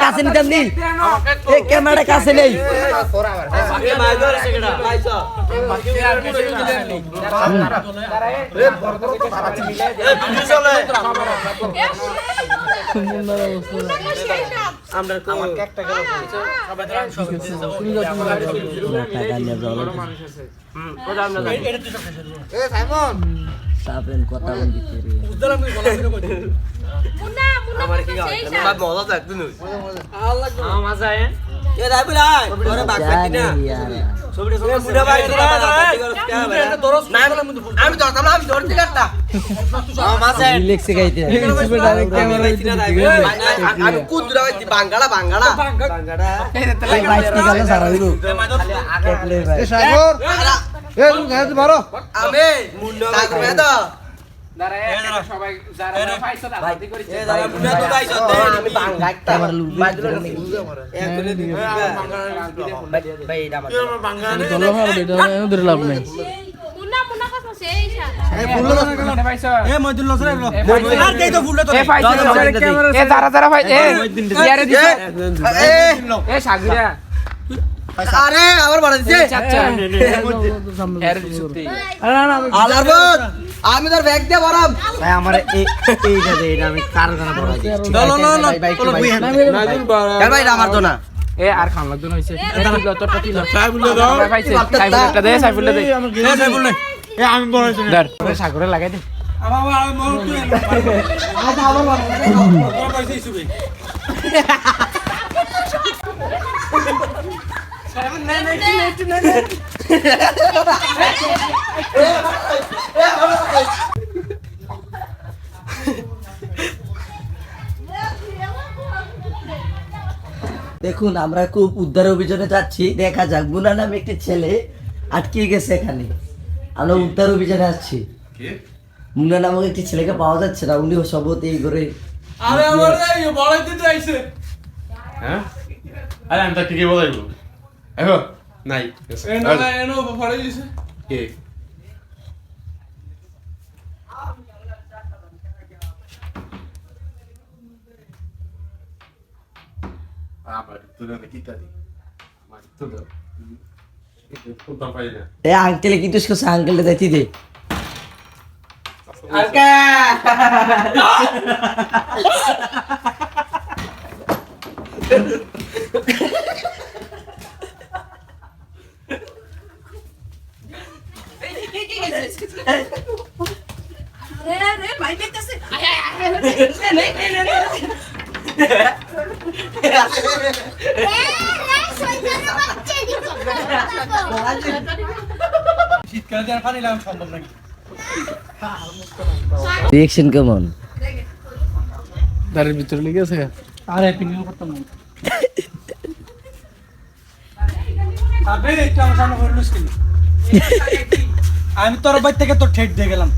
কাছে নিতাম নি ক্যামেরা কাছে নেই কথা আমার কি গায় বাবা মজা থাকতো না মজা আয় এ রাই বলাই তোরে বাগ পাতি না সবড়ে সব মুডা ভাই তোরা আমি ধরতাম আমি ধরতে কাটটা মজা রিল্যাক্সে গাইতে ডাইরেক্ট ক্যামেরা আমি কুদরা ভাই বাঙ্গাড়া বাঙ্গাড়া এই বাইক নি গেল সারা দিন এ সাগর এ তুমি গাইতে পারো আমি মুন্ডা ভাই তো সবাই যারা পাইছো তাদের করেছে আমি বাঙ্গাটা বাজলো না ভাই এটা আমার দল মার বেটা ওদের লাভ নাই মুন্না মুন্না কথা সেই এই ফুল না পাইছো এ মইদুল লসরে আর দেই তো ফুল তো এ পাইছো এ যারা যারা ভাই এ ইয়ারে দিছে এ সাগরিয়া আরে আবার বড় দিছে আচ্ছা এর দিছতে আলারবত আমি তোর ব্যাগ দিয়ে ভরাম ভাই আমার এইটা দে এটা আমি কার গানা পড়া দিই না কেন ভাই আমার তো না এ আর খান লাগতো না হইছে তোরটা কি লাগ সাইফুল দাও পাইছে সাইফুলটা দে সাইফুলটা দে সাইফুল নে এ আমি বড়াইছি ধর সাগরে লাগাই দে আমার মন তুই আজ আবার বড় পাইছে ইসুবে সাইফুল নে দেখুন আমরা খুব উদ্ধার অভিযানে যাচ্ছি দেখা যাক মুন্না নামে একটি ছেলে আটকে গেছে এখানে আমরা উদ্ধার অভিযানে আসছি মুন্না নামক একটি ছেলেকে পাওয়া যাচ্ছে না উনি সবত এই করে আরে আমার এই বড়াই দিতে আইছে হ্যাঁ আরে আমি তাকে কি বলাইবো এখন নাই এনো ফড়াই দিছে কে আবার তুই না কি তাদি আমার তো দাও তো পাই না এ আঙ্কেলে কি তুই কোসা আঙ্কেলে দেখি দে আলকা রে ভাই দেখতেছে শীতকালে আর পানি লাগানো সম্ভব নাকি রিঅ্যাকশন কেমন দাঁড়ের ভিতরে লেগে আছে আরে পিনিও করতাম না আবে একটু আমার সামনে করে লুস কিনি আমি তোর বাড়ি থেকে তোর ঠেট দিয়ে গেলাম